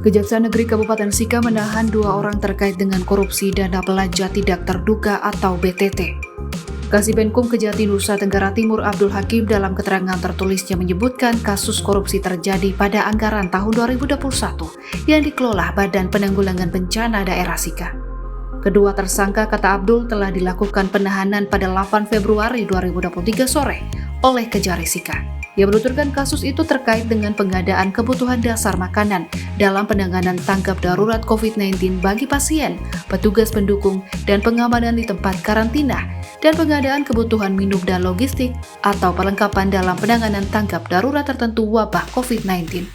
Kejaksaan Negeri Kabupaten Sika menahan 2 orang terkait dengan korupsi dana belanja tidak terduga atau BTT. Kasipenkum Kejati Nusa Tenggara Timur Abdul Hakim dalam keterangan tertulisnya menyebutkan kasus korupsi terjadi pada anggaran tahun 2021 yang dikelola Badan Penanggulangan Bencana Daerah Sika. Kedua tersangka, kata Abdul, telah dilakukan penahanan pada 8 Februari 2023 sore oleh Kejari Sika. Ia menuturkan kasus itu terkait dengan pengadaan kebutuhan dasar makanan dalam penanganan tanggap darurat COVID-19 bagi pasien, petugas pendukung, dan pengamanan di tempat karantina, dan pengadaan kebutuhan minum dan logistik atau perlengkapan dalam penanganan tanggap darurat tertentu wabah COVID-19.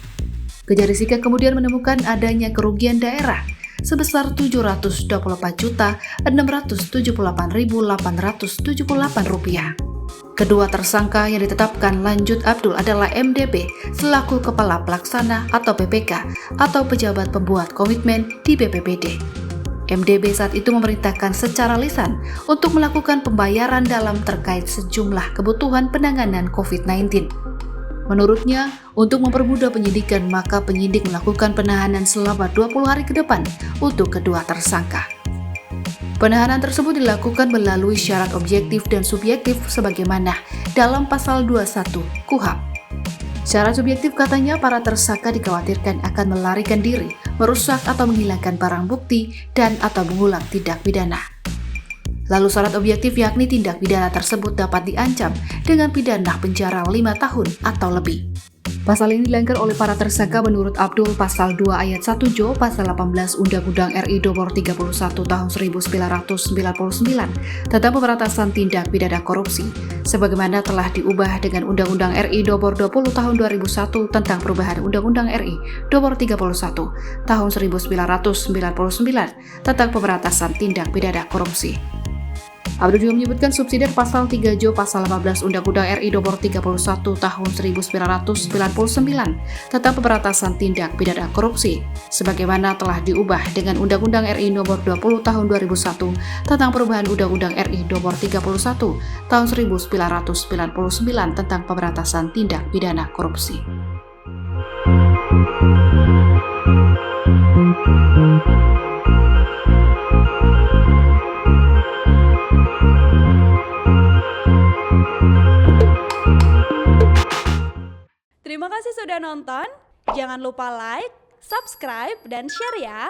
Kejari Sika kemudian menemukan adanya kerugian daerah sebesar Rp778.878.878. Kedua tersangka yang ditetapkan lanjut Abdul adalah MDB selaku Kepala Pelaksana atau PPK atau pejabat pembuat komitmen di BPBD. MDB saat itu memerintahkan secara lisan untuk melakukan pembayaran dalam terkait sejumlah kebutuhan penanganan COVID-19. Menurutnya, untuk mempermudah penyidikan, maka penyidik melakukan penahanan selama 20 hari ke depan untuk kedua tersangka. Penahanan tersebut dilakukan melalui syarat objektif dan subjektif sebagaimana dalam pasal 21 KUHP. Syarat subjektif katanya para tersangka dikhawatirkan akan melarikan diri, merusak atau menghilangkan barang bukti dan atau mengulang tindak pidana. Lalu syarat objektif yakni tindak pidana tersebut dapat diancam dengan pidana penjara 5 tahun atau lebih. Pasal ini dilanggar oleh para tersangka menurut Abdul pasal 2 ayat 1 Jo pasal 18 Undang-Undang RI Nomor 31 Tahun 1999 tentang pemberantasan tindak pidana korupsi, sebagaimana telah diubah dengan Undang-Undang RI Nomor 20 Tahun 2001 tentang perubahan Undang-Undang RI Nomor 31 Tahun 1999 tentang pemberantasan tindak pidana korupsi. Abdul juga menyebutkan subsidi pasal 3 Jo pasal 15 Undang-Undang RI Nomor 31 Tahun 1999 tentang pemberantasan tindak pidana korupsi, sebagaimana telah diubah dengan Undang-Undang RI Nomor 20 Tahun 2001 tentang perubahan Undang-Undang RI Nomor 31 Tahun 1999 tentang pemberantasan tindak pidana korupsi. Terima kasih sudah nonton. Jangan lupa like, subscribe, dan share ya.